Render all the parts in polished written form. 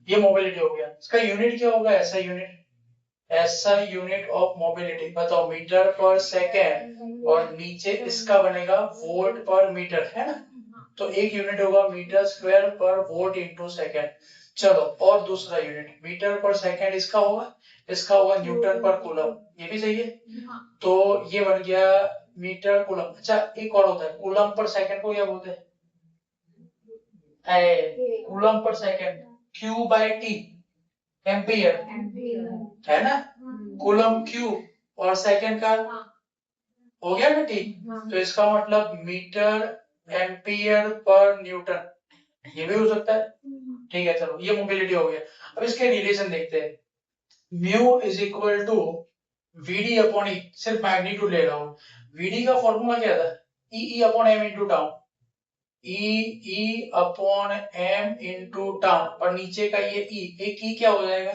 ये मोबिलिटी हो गया। इसका यूनिट क्या होगा? ऐसा यूनिट, ऐसा यूनिट ऑफ मोबिलिटी बताओ, मीटर पर सेकेंड, और नीचे इसका बनेगा वोल्ट पर मीटर, है ना? तो एक यूनिट होगा मीटर स्क्वायर पर वोल्ट इंटू सेकेंड। चलो, और दूसरा यूनिट मीटर पर सेकेंड इसका होगा न्यूटन पर कूलम, ये भी सही है। तो ये बन गया मीटर कूलम। अच्छा, एक और होता है कूलम पर सेकेंड को क्या बोलते हैं? Coulomb per second, Q by T, ampere, है ना? कूलम क्यू और सेकेंड का हो गया ना टी। तो इसका मतलब मीटर एम्पियर पर न्यूटन, ये भी हो सकता है। ठीक है, चलो ये मोबिलिटी हो गया। अब इसके रिलेशन देखते हैं। Mu is equal to VD upon E, सिर्फ मैग्नीट्यूड ले रहा हूँ। वीडी का फॉर्मूला क्या था? E upon M into tau, E upon M into tau, और नीचे का ये एक ई क्या हो जाएगा?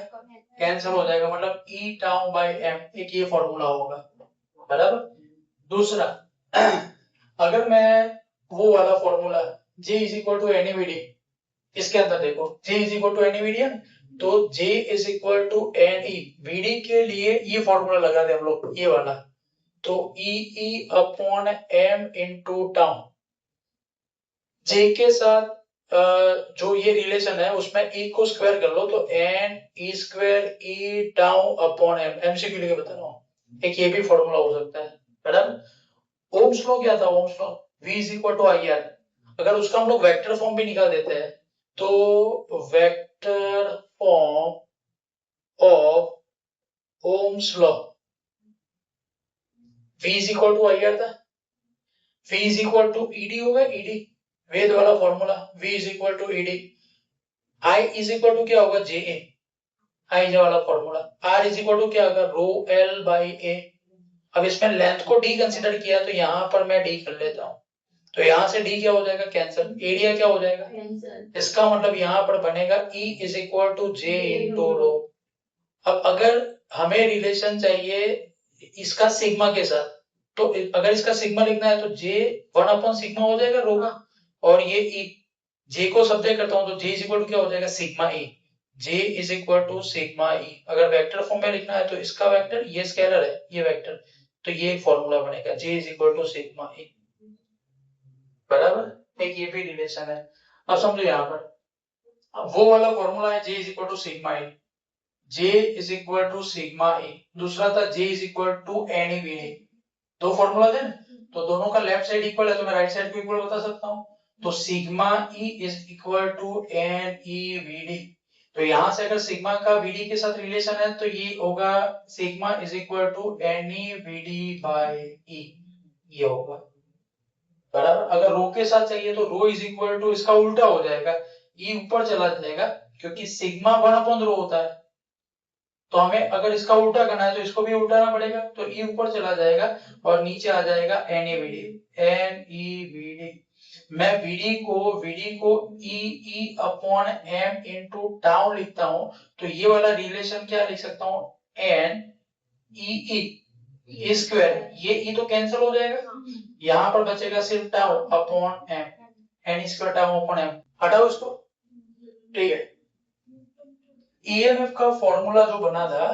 कैंसिल हो जाएगा, मतलब ई टाउ बाय एम, एक ये फॉर्मूला होगा, बराबर। दूसरा, अगर मैं वो वाला formula J is equal to N VD, इसके अंदर देखो J is equal to N VD है, तो J is equal to N E, VD के लिए ये फॉर्मूला लगा दे हम लोग, ये वाला। तो E upon M into tau, J के साथ जो ये रिलेशन है उसमें e को स्क्वायर कर लो, तो n e square e tau upon m, MCQ लेके बता रहा हूँ, एक ये भी फॉर्मूला हो सकता है, बराबर। ओम्स लॉ क्या था? Ohm's law v is equal to I R, अगर उसका हम लोग वेक्टर फॉर्म भी निकाल देते हैं, तो vector form of Ohm's law, v is equal to I R था, v is equal to ed होगा, ed वेद वाला formula, v is equal to ed, I is equal to क्या होगा? जे ए, आई वाला formula, R is equal to क्या होगा? Rho L by A. अब इसमें लेंथ को d कंसीडर किया, तो यहाँ पर मैं d कर लेता हूँ, तो यहाँ से d क्या हो जाएगा? कैंसिल, एरिया क्या हो जाएगा? कैंसिल। इसका मतलब यहाँ पर बनेगा E is equal to J into rho. अब अगर हमें रिलेशन चाहिए इसका सिग्मा के साथ, तो अगर इसका सिग्मा लिखना है तो J 1/सिग्मा हो जाएगा रो का, और ये E, J को सब्जेक्ट करता हूँ तो J इज इक्वल टू क्या हो जाएगा? Sigma E, J is equal to sigma E। अगर वेक्टर फॉर्म में लिखना है तो इसका वेक्टर, ये स्केलर है, ये वेक्टर, तो ये एक फॉर्मूला बनेगा J is equal to sigma E, बराबर। एक ये भी रिलेशन है। अब समझो यहाँ पर, अब वो वाला फॉर्मूला है J is equal to sigma E, J is equal to sigma E, दूसरा था J is equal to N E V D, दो फॉर्मूला थे ना, तो दोनों का लेफ्ट साइड इक्वल है तो मैं राइट साइड को इक्वल बता सकता हूँ, तो sigma E is equal to N E V D. तो यहाँ से अगर सिग्मा का वीडी के साथ रिलेशन है तो ये होगा sigma is equal to N E V D by E, ये होगा, बराबर। अगर रो के साथ चाहिए तो रो इज इक्वल टू इसका उल्टा हो जाएगा, ई ऊपर चला जाएगा, क्योंकि सिग्मा 1 रो होता है, तो हमें अगर इसका उल्टा करना है तो इसको भी उल्टाना पड़ेगा, तो ई ऊपर चला जाएगा और नीचे आ जाएगा एन ई वी डी। मैं वीडी को e upon M into tau लिखता हूं, तो ये वाला रिलेशन क्या लिख सकता हूं? एन ई स्क्वायर, ये ई तो कैंसिल हो जाएगा, यहाँ पर बचेगा सिर्फ tau upon m, n square tau upon m, हटाओ इसको, ठीक है। ईएमएफ का फॉर्मूला जो बना था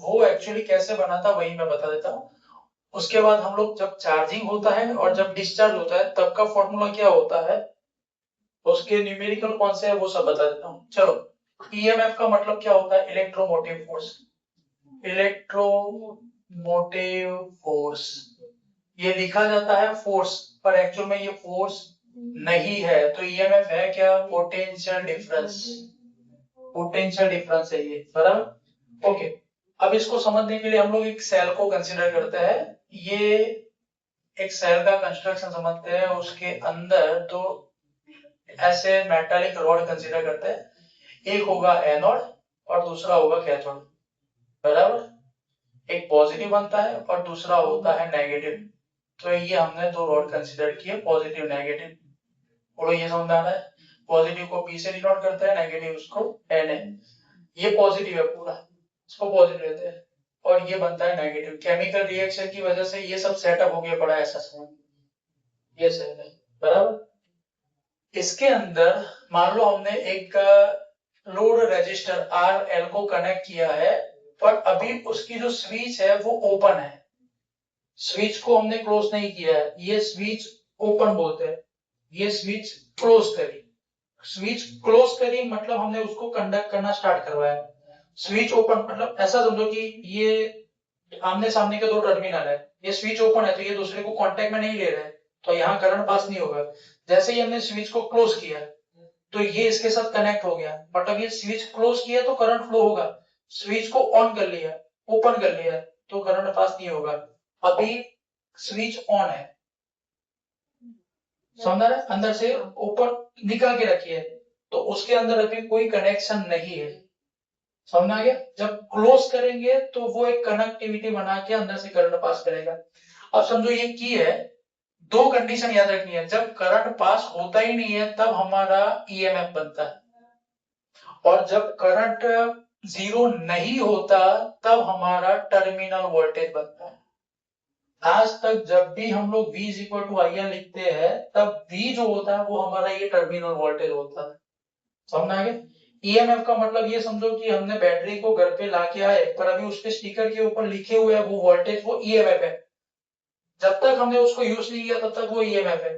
वो एक्चुअली कैसे बना था वही मैं बता देता हूँ। उसके बाद हम लोग जब चार्जिंग होता है और जब डिस्चार्ज होता है तब का फॉर्मूला क्या होता है, उसके न्यूमेरिकल कौन से है वो सब बता देता हूँ। चलो, ईएमएफ का मतलब क्या होता है? इलेक्ट्रोमोटिव फोर्स, इलेक्ट्रोमोटिव फोर्स, ये लिखा जाता है फोर्स, पर एक्चुअल में ये फोर्स नहीं है, तो ईएमएफ है क्या? पोटेंशियल डिफरेंस, पोटेंशियल डिफरेंस है ये, बराबर। ओके, अब इसको समझने के लिए हम लोग एक सेल को कंसीडर करते हैं। ये एक सेल का कंस्ट्रक्शन समझते हैं, उसके अंदर दो ऐसे मेटालिक रॉड कंसीडर करते हैं, एक होगा एनोड और दूसरा होगा कैथोड, बराबर। एक पॉजिटिव बनता है और दूसरा होता है नेगेटिव, तो ये हमने दो रॉड कंसीडर किए, पॉजिटिव नेगेटिव। बोलो ये समझ में आ रहा है? पॉजिटिव को P से डिनोट करते हैं, नेगेटिव उसको Na, ये पॉजिटिव है पूरा, इसको पॉजिटिव लेते हैं, और ये बनता है नेगेटिव। केमिकल रिएक्शन की वजह से ये सब सेटअप हो गया पड़ा, ऐसा समझ, ये सेल है, बराबर। इसके अंदर मान लो हमने एक लोड रेजिस्टर आर एल को कनेक्ट किया है, पर अभी उसकी जो स्विच है वो ओपन है, स्विच को हमने क्लोज नहीं किया है, ये स्विच ओपन बोलते हैं, ये स्विच क्लोज करी, स्विच क्लोज करी मतलब हमने उसको कंडक्ट करना स्टार्ट करवाया। स्विच ओपन मतलब ऐसा समझो कि ये आमने सामने के दो टर्मिनल है, ये स्विच ओपन है तो ये दूसरे को कांटेक्ट में नहीं ले रहे, तो यहाँ करंट पास नहीं होगा। जैसे ही हमने स्विच को क्लोज किया तो ये इसके साथ कनेक्ट हो गया, मतलब ये स्विच क्लोज किया तो करंट फ्लो होगा, स्विच को ऑन कर लिया, ओपन कर लिया तो करंट पास नहीं होगा। अभी स्विच ऑन है, समझ रहे, अंदर से ऊपर निकाल के रखी है, तो उसके अंदर अभी कोई कनेक्शन नहीं है, समझ आ गया। जब क्लोज करेंगे तो वो एक कनेक्टिविटी बना के अंदर से करंट पास करेगा। अब समझो ये की है, दो कंडीशन याद रखनी है, जब करंट पास होता ही नहीं है तब हमारा ईएमएफ बनता है, और जब करंट जीरो नहीं होता तब हमारा टर्मिनल वोल्टेज बनता है। आज तक जब भी हम लोग V is equal to I n लिखते हैं तब V जो होता है वो हमारा ये टर्मिनल वोल्टेज होता है, समझ आ गया। ईएमएफ का मतलब ये समझो कि हमने बैटरी को घर पे लाके आए, पर अभी उसके स्टिकर के ऊपर लिखे हुए है वो वोल्टेज, वो ईएमएफ है, जब तक हमने उसको यूज नहीं किया तब तक वो ईएमएफ है,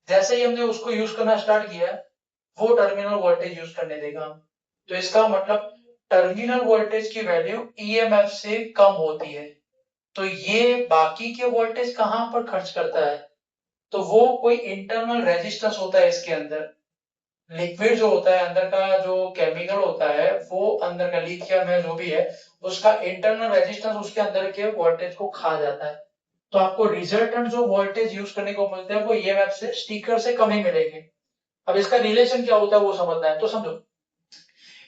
जैसे ही हमने उसको यूज करना स्टार्ट किया वो टर्मिनल वोल्टेज यूज करने देगा। तो इसका मतलब टर्मिनल वोल्टेज की वैल्यू ईएमएफ से कम होती है, तो ये बाकी के वोल्टेज कहां पर खर्च करता है, तो वो कोई इंटरनल रेजिस्टेंस होता है इसके अंदर, लिक्विड जो होता है अंदर का जो केमिकल होता है वो अंदर का लिथियम है जो भी है, उसका इंटरनल रेजिस्टेंस उसके अंदर के वोल्टेज को खा जाता है, तो आपको रिजल्टेंट जो वोल्टेज यूज करने को मिलते हैं वो ईएमएफ से स्टिकर से कम ही मिलेंगे। अब इसका रिलेशन क्या होता है वो समझना है, तो समझो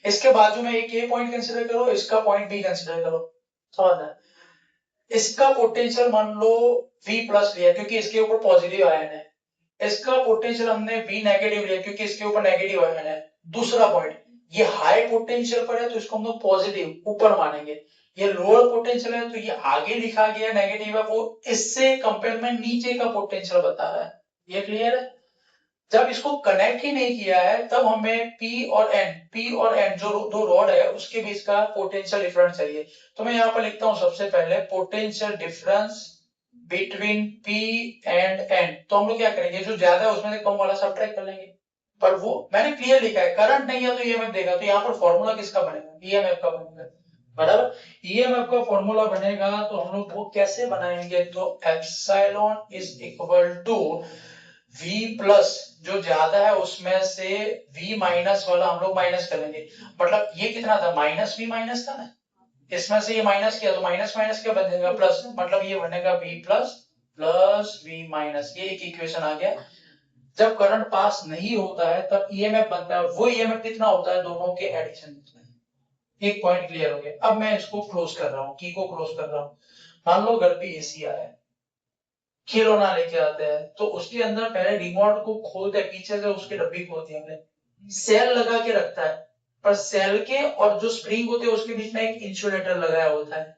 इसके बाजू में एक ये पॉइंट कंसीडर करो, इसका पॉइंट बी कंसीडर करो, समझना है। इसका पोटेंशियल मान लो V प्लस लिया क्योंकि इसके ऊपर पॉजिटिव आयन है, इसका पोटेंशियल हमने V नेगेटिव लिया क्योंकि इसके ऊपर नेगेटिव आयन है। दूसरा पॉइंट, ये हाई पोटेंशियल पर है तो इसको हम लोग पॉजिटिव ऊपर मानेंगे, ये लोअर पोटेंशियल है तो ये आगे लिखा गया नेगेटिव है, वो इससे कंपेयर में नीचे का पोटेंशियल बता रहा है, ये क्लियर है। जब इसको कनेक्ट ही नहीं किया है तब हमें P और N जो दो रॉड है उसके बीच का पोटेंशियल डिफरेंस चाहिए, तो मैं यहाँ पर लिखता हूँ सबसे पहले potential difference between P and N, तो हम लोग क्या करेंगे जो ज्यादा है उसमें से कम वाला सब्ट्रैक्ट कर लेंगे, पर वो मैंने क्लियर लिखा है करंट नहीं है तो ईएमएफ देगा, तो यहाँ पर फॉर्मूला किसका बनेगा, ईएमएफ का बनेगा, बराबर। ईएमएफ का फॉर्मूला बनेगा तो हम लोग वो कैसे बनाएंगे, तो epsilon is equal to V plus जो ज्यादा है उसमें से V माइनस वाला हम लोग माइनस करेंगे, मतलब ये कितना था माइनस V माइनस था ना, इसमें से ये माइनस किया तो माइनस माइनस क्या बनेगा प्लस, मतलब ये बनेगा V plus plus V minus, ये एक इक्वेशन आ गया। जब करंट पास नहीं होता है तब ईएमएफ बनता है, वो ईएमएफ कितना होता है दोनों के एडिशन, एक पॉइंट क्लियर हो गया। अब मैं इसको क्लोज कर रहा हूँ, की को क्लोज कर रहा हूँ, मान लो घर पे एसी आया है, खिलौना लेके आते हैं तो उसके अंदर पहले रिमोट को खोलते हैं, पीछे से उसकी डब्बी खोलती है, हमने सेल लगा के रखता है, पर सेल के और जो स्प्रिंग होते हैं उसके बीच में एक इंसुलेटर लगाया होता है,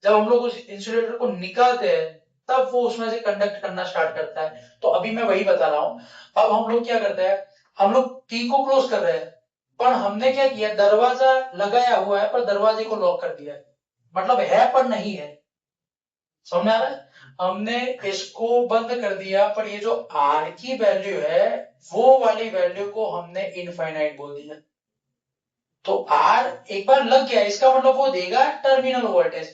जब हम लोग उस इंसुलेटर को निकालते हैं तब वो उसमें से कंडक्ट करना स्टार्ट करता है, तो अभी मैं वही बता रहा हूं। अब हम लोग क्या करते हैं, हम लोग की को क्लोज कर रहे हैं, पर हमने क्या किया दरवाजा लगाया हुआ है पर दरवाजे को लॉक कर दिया है, मतलब है पर नहीं है, समझ में आ रहा है। हमने इसको बंद कर दिया पर ये जो आर की वैल्यू है वो वाली वैल्यू को हमने इनफाइनाइट बोल दिया, तो आर एक बार लग गया इसका मतलब वो देगा टर्मिनल वोल्टेज,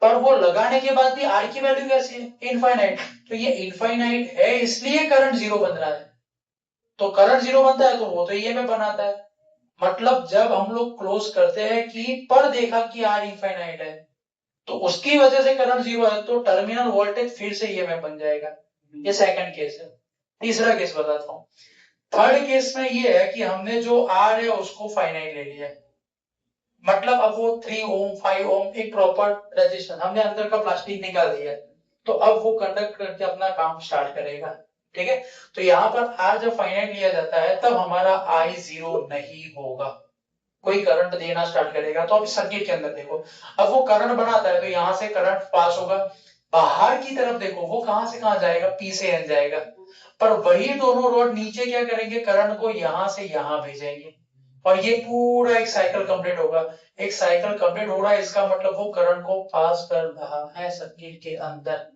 पर वो लगाने के बाद भी आर की वैल्यू कैसी है इनफाइनाइट, तो ये इनफाइनाइट है इसलिए करंट जीरो बन रहा है, तो करंट जीरो बनता है तो वो तो ईएमएफ बनाता है, मतलब जब हम लोग क्लोज करते हैं कि पर देखा कि आर इनफाइनाइट है तो उसकी वजह से करंट जीरो है तो टर्मिनल वोल्टेज फिर से ईएमएफ बन जाएगा, ये सेकंड केस है। तीसरा केस बताता हूं, थर्ड केस में ये है कि हमने जो आर है उसको फाइनाइट ले लिया, मतलब अब वो 3 ओम 5 ओम एक प्रॉपर रेजिस्टेंस हमने अंदर का प्लास्टिक निकाल दिया है, तो अब वो कंडक्ट करके अपना काम स्टार्ट करेगा, ठीक है। तो यहाँ पर आर जब फाइनाइट लिया जाता है तब हमारा आई जीरो नहीं होगा, कोई करंट देना स्टार्ट करेगा, तो अब सर्किट के अंदर देखो अब वो करंट बनाता है तो यहाँ से करंट पास होगा, बाहर की तरफ देखो वो कहां से कहां जाएगा, पी से एन जाएगा, पर वही दोनों रोड नीचे क्या करेंगे करंट को यहां से यहां भेजेंगे, और ये पूरा एक साइकिल कंप्लीट होगा। एक साइकिल कंप्लीट हो रहा है, इसका मतलब वो करंट को पास कर रहा है सर्किट के अंदर।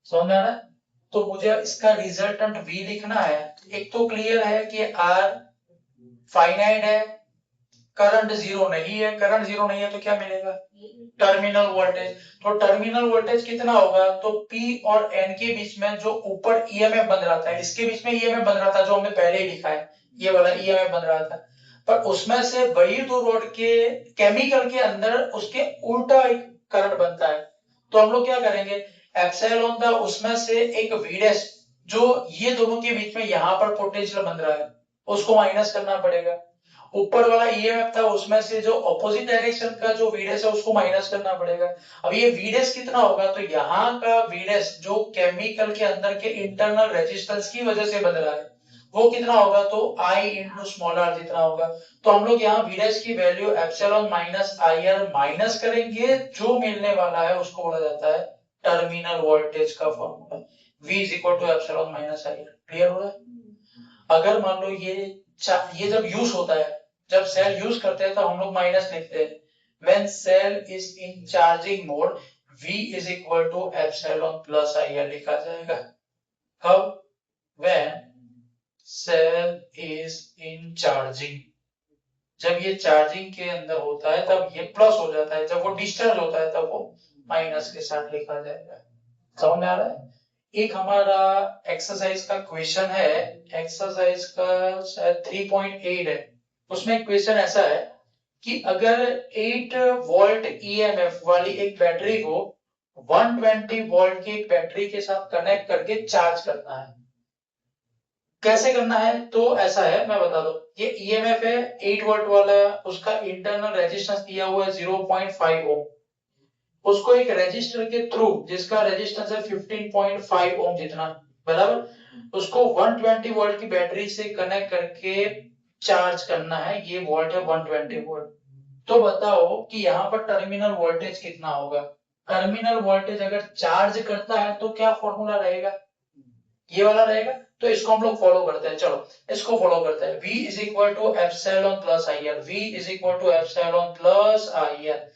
समझ में आ रहा है? तो मुझे इसका रिजल्टेंट V लिखना है। एक तो क्लियर है कि R फाइनाइट है, करंट जीरो नहीं है। करंट जीरो नहीं है तो क्या मिलेगा? Terminal voltage. तो टर्मिनल वोल्टेज कितना होगा? तो P और N के बीच में जो ऊपर ईएमएफ बन रहा था, इसके बीच में ईएमएफ बन रहा था जो हमने पहले ही लिखा है, ये वाला ईएमएफ बन रहा था, पर उसमें से वही दो रॉड के केमिकल के अंदर उसके उल्टा एक करंट बनता है। तो हम लोग क्या करेंगे, एप्सिलॉन था उसमें से एक वीडेस जो ये दोनों के बीच में यहाँ पर पोटेंशियल बन रहा है उसको माइनस करना पड़ेगा। ऊपर वाला ईएमएफ था उसमें से जो ऑपोजिट डायरेक्शन का जो वीडेस है उसको माइनस करना पड़ेगा। अब ये वीडेस कितना होगा? तो यहाँ का वीडेस जो केमिकल के अंदर के इंटरनल रेजिस्टेंस की वजह से बन रहा है वो कितना होगा? तो I इंटू स्मॉल r जितना होगा। तो हम लोग यहाँ वीडेस की value epsilon minus I R minus करेंगे, जो मिलने वाला है उसको बोला जाता है टर्मिनल वोल्टेज का formula V is equal to epsilon minus I R. Clear हो रहा है? अगर मान लो ये जब यूज होता है, जब सेल यूज करते हैं तो हम लोग माइनस लिखते हैं। When cell is in charging mode, V is equal to epsilon plus IR लिखा जाएगा। कब? When cell is in charging, जब ये चार्जिंग के अंदर होता है तब ये प्लस हो जाता है, जब वो डिस्चार्ज होता है तब वो माइनस के साथ लिखा जाएगा। समझ में आ रहा है? एक हमारा एक्सरसाइज का क्वेश्चन है, एक्सरसाइज का शायद 3.8 है। उसमें क्वेश्चन ऐसा है कि अगर 8 वोल्ट ईएमएफ वाली एक बैटरी को 120 वोल्ट की एक बैटरी के साथ कनेक्ट करके चार्ज करना है, कैसे करना है? तो ऐसा है, मैं बता दूं। ये ईएमएफ है 8 वोल्ट वाला, उसका इंटरनल रेजिस्टेंस दिया हुआ है 0.5 ओम। उसको एक रेजिस्टर के थ्रू जिसका रेजिस्टेंस है 15.5 ओम जितना, बराबर, उसको 120 वोल्ट की बैटरी से कनेक्ट करके चार्ज करना है। ये वोल्ट है 120 वोल्ट। तो बताओ कि यहाँ पर टर्मिनल वोल्टेज कितना होगा? टर्मिनल वोल्टेज अगर चार्ज करता है तो क्या फॉर्मूला रहेगा? ये वाला रहेगा। तो इसको हम लोग फॉलो करते हैं, चलो इसको फॉलो करते हैं। V is equal to epsilon plus I R. V is equal to epsilon plus I R.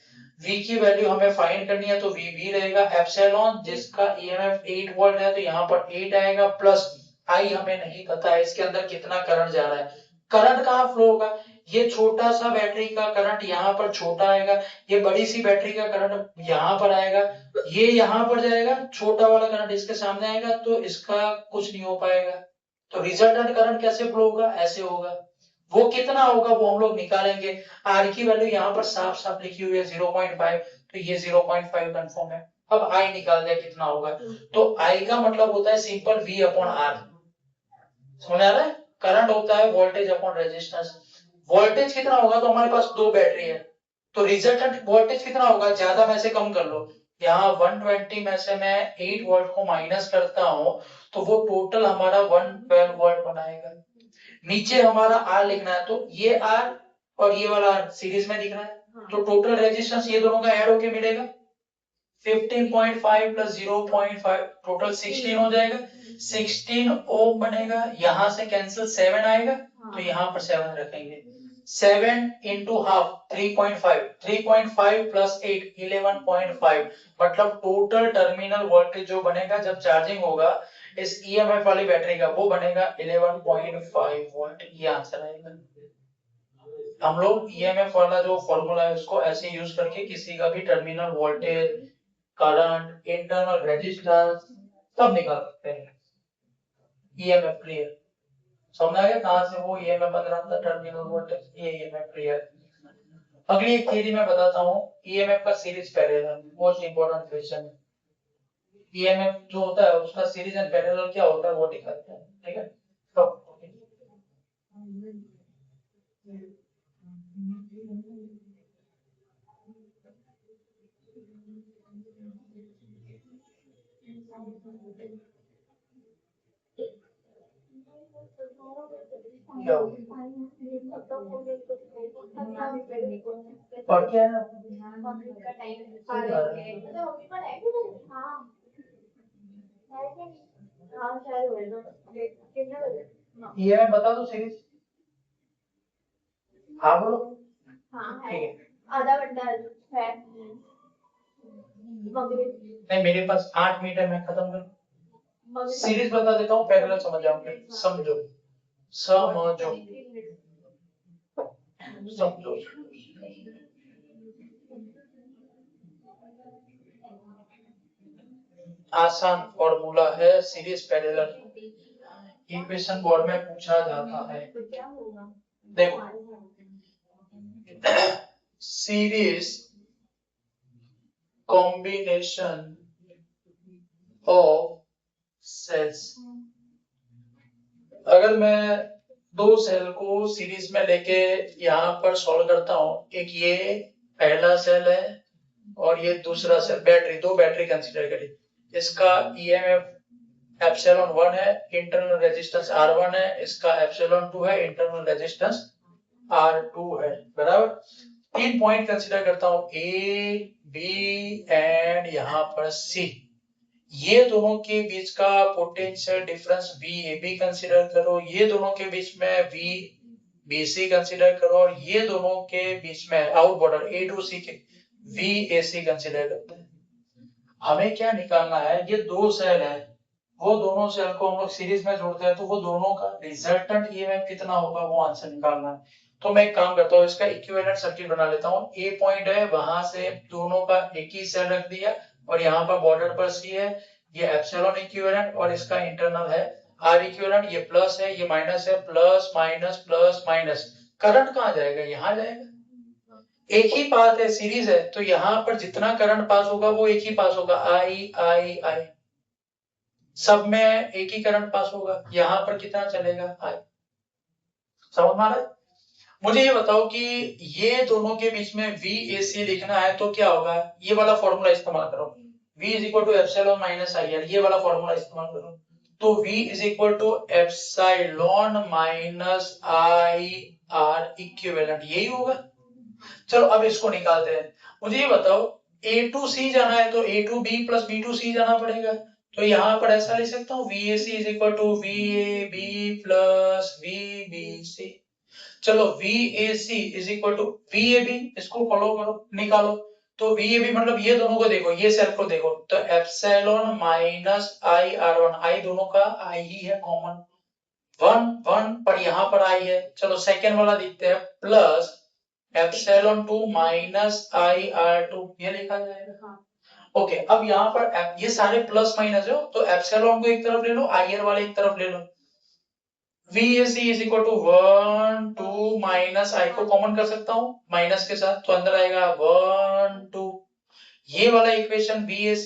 V की वैल्यू हमें फाइंड करनी है तो V रहेगा। एप्सिलॉन जिसका EMF 8 वोल्ट है तो यहाँ पर 8 आएगा, प्लस I हमें नहीं पता है इसके अंदर कितना करंट जा रहा है। करंट कहाँ फ्लो होगा? ये छोटा सा बैटरी का करंट यहाँ पर छोटा आएगा, ये बड़ी सी बैटरी का करंट यहाँ पर आएगा, ये यहाँ पर जाएगा, छोटा वाला करंट इसके सामने आएगा, तो इसका कुछ नहीं हो पाएगा। तो रिजल्टेंट करंट कैसे फ्लो होगा? ऐसे होगा। वो कितना होगा वो हम लोग निकालेंगे। आर की वैल्यू यहाँ पर साफ साफ लिखी हुई है 0.5, तो ये 0.5 कंफर्म है। अब आई निकाल दिया कितना होगा, तो आई का मतलब होता है सिंपल V अपॉन आर। समझ आ रहा है? करंट होता है वोल्टेज अपॉन रेजिस्टेंस। वोल्टेज कितना होगा? तो हमारे पास दो बैटरी है, तो रिजल्टेंट वोल्टेज कितना होगा? ज्यादा में से कम कर लो। यहाँ 120 में से मैं 8 वोल्ट को माइनस करता हूँ तो वो टोटल हमारा 112 वोल्ट बनाएगा। नीचे हमारा आर लिखना है, तो ये आर और ये वाला आर सीरीज में दिख रहा है, तो टोटल रेजिस्टेंस ये दोनों का ऐड होके मिलेगा 15.5 प्लस 0.5, टोटल 16 हो जाएगा। 16 ओम बनेगा, यहां से कैंसिल 7 आएगा, तो यहाँ पर 7 रखेंगे। 7 इंटू हाफ 3.5, 3.5 प्लस 8 11.5, मतलब टोटल टर्मिनल वोल्टेज जो बनेगा जब चार्जिंग होगा इस ईएमएफ वाली बैटरी का वो बनेगा 11.5 वोल्ट। ये आंसर आएगा। हम लोग ईएमएफ वाला जो फॉर्मूला है उसको ऐसे यूज करके किसी का भी terminal voltage, current, internal resistance सब निकाल सकते हैं। EMF clear? समझ आ गया कहां से वो ईएमएफ बन रहा था? टर्मिनल वोल्टेज, ये ईएमएफ क्लियर। अगली एक थ्योरी मैं बताता हूँ, ईएमएफ का series parallel, most important question. EMF जो होता है उसका सीरीज एंड पैरेलल क्या होता है वो दिखाते हैं, ठीक है? तो क्या पढ़ के आया? ये मैं बता दूं सीरीज, हाँ बोलो। हाँ ठीक है, आधा घंटा है। नहीं मेरे पास 8 मिनट है, मैं खत्म कर सीरीज बता देता हूँ, पैरेलल समझ जाओगे। समझो समझो समझो। आसान फॉर्मूला है सीरीज पैरेलल, इक्वेशन बोर्ड में पूछा जाता है। देखो सीरीज कॉम्बिनेशन ऑफ सेल्स, अगर मैं दो सेल को सीरीज में लेके यहाँ पर सॉल्व करता हूँ, एक ये पहला सेल है और ये दूसरा सेल, बैटरी, दो बैटरी कंसीडर करी, इसका ईएमएफ एप्सिलॉन 1 है, इंटरनल रेजिस्टेंस R1 है, इसका एप्सिलॉन 2 है, इंटरनल रेजिस्टेंस R2 है, बराबर। 3 पॉइंट कंसीडर करता हूँ, ए बी एंड यहाँ पर सी, ये दोनों के बीच का पोटेंशियल डिफरेंस VAB कंसीडर करो, ये दोनों के बीच में VBC कंसीडर करो, और ये दोनों के बीच में out border A to C के VAC कंसीडर करते हैं। हमें क्या निकालना है, ये दो सेल है, वो दोनों सेल को हम लोग सीरीज में जोड़ते हैं तो वो दोनों का रिजल्टेंट ईएमएफ कितना होगा वो आंसर निकालना है। तो मैं एक काम करता हूँ, इसका इक्विवेलेंट सर्किट बना लेता हूँ। ए पॉइंट है, वहां से दोनों का एक ही सेल रख दिया, और यहाँ पर बॉर्डर पर सी है, ये एप्सिलॉन इक्विवेलेंट, और इसका इंटरनल है आर इक्विवेलेंट, ये प्लस है ये माइनस है, प्लस माइनस। करंट कहाँ जाएगा, यहाँ जाएगा, एक ही पाथ है, सीरीज है, तो यहाँ पर जितना करंट पास होगा वो एक ही पास होगा, आई, सब में एक ही करंट पास होगा, यहाँ पर कितना चलेगा, आई। समझ में आ रहा है? मुझे ये बताओ कि ये दोनों के बीच में VAC लिखना है तो क्या होगा, ये वाला फॉर्मूला इस्तेमाल करो, V is equal to epsilon minus I R, ये वाला फॉर्मूला इस्तेमाल करो, तो V is equal to epsilon minus I R equivalent, यही होगा। चलो अब इसको निकालते हैं। मुझे ये बताओ A to C जाना है तो A to B plus B to C जाना पड़ेगा, तो यहाँ पर ऐसा लिख सकता हूँ VAC is equal to VAB plus VBC। चलो VAC is equal to VAB, इसको फॉलो करो, निकालो, तो VAB मतलब ये दोनों को देखो, ये सेल को देखो, तो एप्सिलॉन माइनस आई R1, आई दोनों का आई ही है कॉमन, 1 पर यहाँ पर आई है। चलो सेकेंड वाला देखते हैं, प्लस एप्सिलॉन 2 माइनस आई R2, ये लिखा जाएगा। ओके, अब यहाँ पर ये सारे प्लस माइनस हो, तो एप्सिलॉन को एक तरफ ले लो, आईआर वाले एक तरफ ले लो, VAC is equal to 1 2 minus I को कॉमन कर सकता हूँ माइनस के साथ, तो अंदर आएगा 1 2, ये वाला इक्वेशन VAC,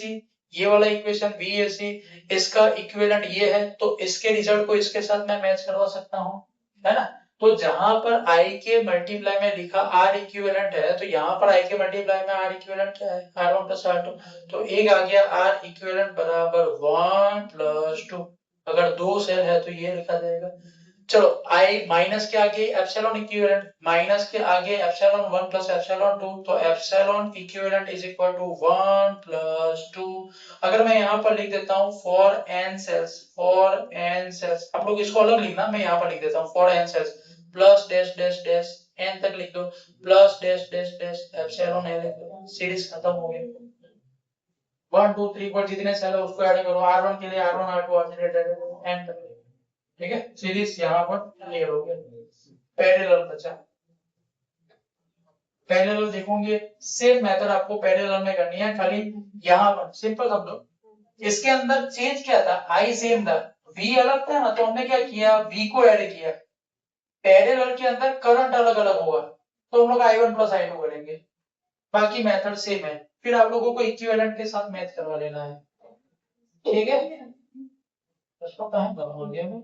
ये वाला इक्वेशन VAC, इसका इक्विवेलेंट ये है, तो इसके रिजल्ट को इसके साथ मैं मैच करवा सकता हूँ, है ना। तो जहां पर I के मल्टीप्लाई में लिखा R इक्विवेलेंट है, तो यहाँ पर I के मल्टीप्लाई में R इक्विवेलेंट क्या है, R1 प्लस R2, तो एक आ गया R इक्विवेलेंट बराबर 1 प्लस 2, अगर दो सेल है तो ये लिखा जाएगा। चलो आई माइनस के आगे एप्सिलॉन इक्विवेलेंट, माइनस के आगे एप्सिलॉन 1 प्लस एप्सिलॉन 2, तो epsilon equivalent is equal to 1 plus 2। अगर मैं यहाँ पर लिख देता हूँ फॉर एन सेल्स, आप लोग इसको अलग लिखना, मैं यहाँ पर लिख देता हूँ for n cells, plus dash dash dash n तक लिख दो, plus dash dash dash epsilon n लिख दो, सीरीज खत्म हो गई। 1 2 3 4 जितने सेल है उसको ऐड करो, R1 के लिए R1 R2 R3 एन तक, ठीक है, सीरीज यहाँ पर क्लियर हो गया। पैरेलल बचा, पैरेलल देखोगे, सेम मेथड आपको पैरेलल में करनी है, खाली यहाँ पर सिंपल समझो, इसके अंदर चेंज क्या था, आई सेम था, V अलग था ना, तो हमने क्या किया, V को ऐड किया। पैरेलल के अंदर करंट अलग अलग होगा, तो हम लोग I1 प्लस I2 करेंगे, बाकी मेथड सेम है, फिर आप लोगों को इक्विवेलेंट के साथ मैच करवा लेना है, ठीक है। इसको कहाँ करवा दिया मैं?